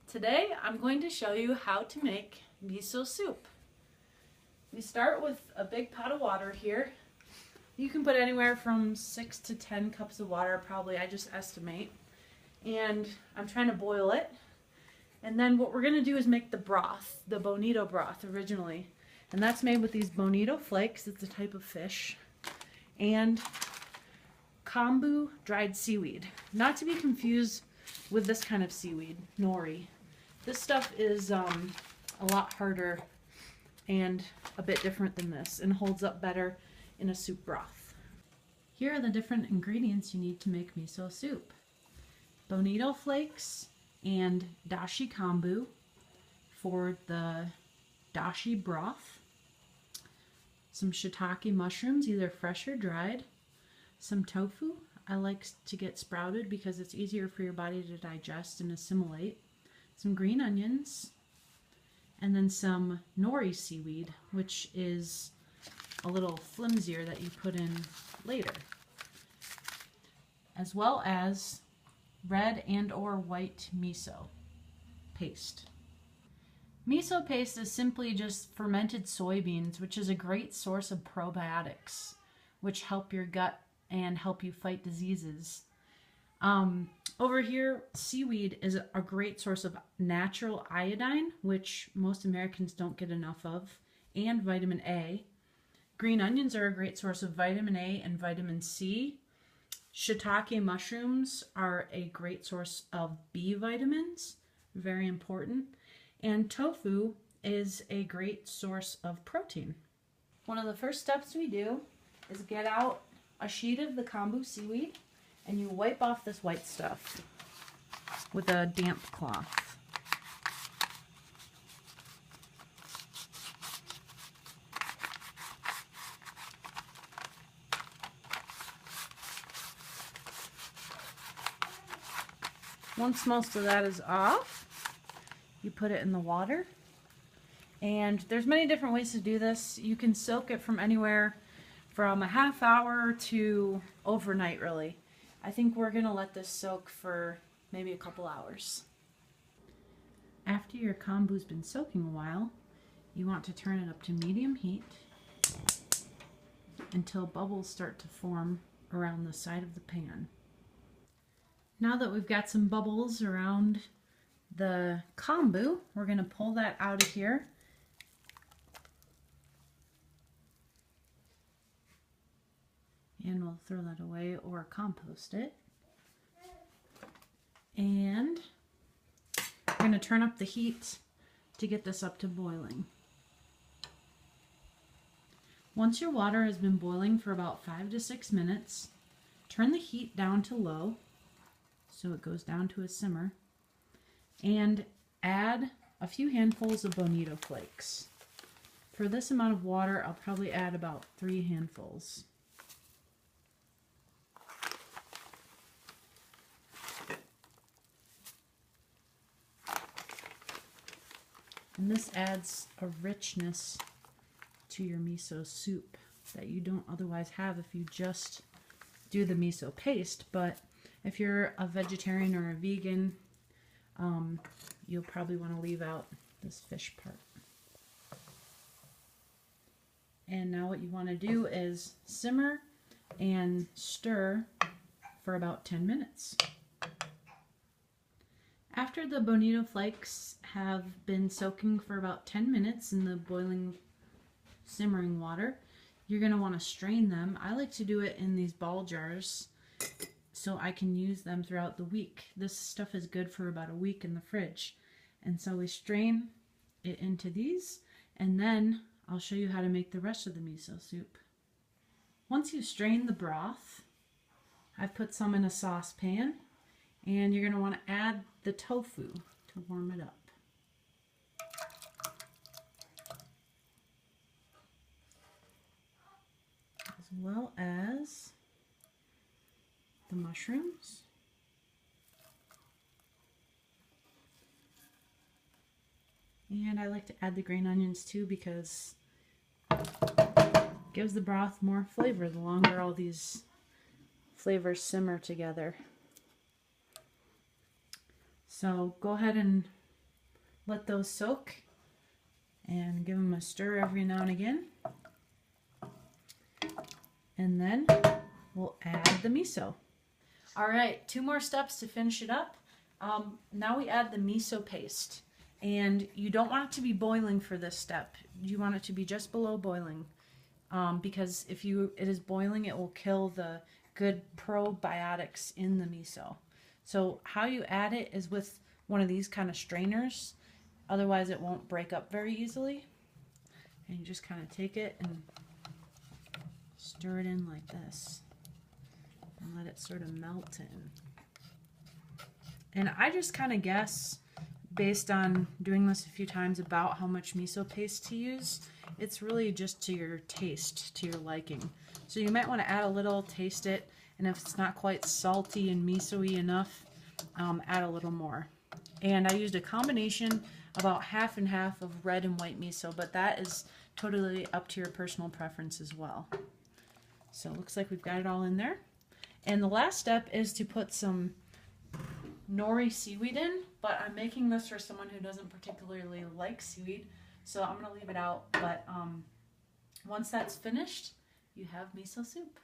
Today I'm going to show you how to make miso soup. We start with a big pot of water here. You can put anywhere from 6 to 10 cups of water, probably, I just estimate. And I'm trying to boil it. And then what we're going to do is make the broth, the Bonito broth originally. And that's made with these Bonito flakes, it's a type of fish, and kombu dried seaweed. Not to be confused with this kind of seaweed, Nori. This stuff is a lot harder and a bit different than this and holds up better in a soup broth. Here are the different ingredients you need to make miso soup. Bonito flakes and Dashi kombu for the Dashi broth. Some Shiitake mushrooms, either fresh or dried. Some tofu. I like to get sprouted because it's easier for your body to digest and assimilate. Some green onions, and then some Nori seaweed, which is a little flimsier that you put in later, as well as red and or white miso paste. Miso paste is simply just fermented soybeans, which is a great source of probiotics, which help your gut and help you fight diseases. Over here, seaweed is a great source of natural iodine, which most Americans don't get enough of, and vitamin A. Green onions are a great source of vitamin A and vitamin C. Shiitake mushrooms are a great source of B vitamins, very important. And tofu is a great source of protein. One of the first steps we do is get out a sheet of the kombu seaweed, and you wipe off this white stuff with a damp cloth. Once most of that is off, you put it in the water. And there's many different ways to do this. You can soak it from anywhere from a half hour to overnight, really. I think we're gonna let this soak for maybe a couple hours. After your kombu's been soaking a while, you want to turn it up to medium heat until bubbles start to form around the side of the pan. Now that we've got some bubbles around the kombu, we're gonna pull that out of here. And we'll throw that away or compost it. And we're going to turn up the heat to get this up to boiling. Once your water has been boiling for about 5 to 6 minutes, turn the heat down to low so it goes down to a simmer, and add a few handfuls of Bonito flakes. For this amount of water, I'll probably add about 3 handfuls. And this adds a richness to your miso soup that you don't otherwise have if you just do the miso paste. But if you're a vegetarian or a vegan, you'll probably want to leave out this fish part. And now what you want to do is simmer and stir for about 10 minutes. After the Bonito flakes have been soaking for about 10 minutes in the boiling, simmering water, you're going to want to strain them. I like to do it in these ball jars so I can use them throughout the week. This stuff is good for about a week in the fridge. And so we strain it into these, and then I'll show you how to make the rest of the miso soup. Once you strain the broth, I've put some in a saucepan. And you're going to want to add the tofu to warm it up. As well as the mushrooms. And I like to add the green onions too because it gives the broth more flavor the longer all these flavors simmer together. So go ahead and let those soak and give them a stir every now and again. And then we'll add the miso. All right, 2 more steps to finish it up. Now we add the miso paste. And you don't want it to be boiling for this step. You want it to be just below boiling. Because if it is boiling, it will kill the good probiotics in the miso. So how you add it is with one of these kind of strainers. Otherwise it won't break up very easily. And you just kind of take it and stir it in like this. And let it sort of melt in. And I just kind of guess, based on doing this a few times, about how much miso paste to use. It's really just to your taste, to your liking. So you might want to add a little, taste it, and if it's not quite salty and miso-y enough, add a little more. And I used a combination about half and half of red and white miso, but that is totally up to your personal preference as well. So it looks like we've got it all in there. And the last step is to put some nori seaweed in, but I'm making this for someone who doesn't particularly like seaweed, so I'm going to leave it out. But once that's finished, you have miso soup.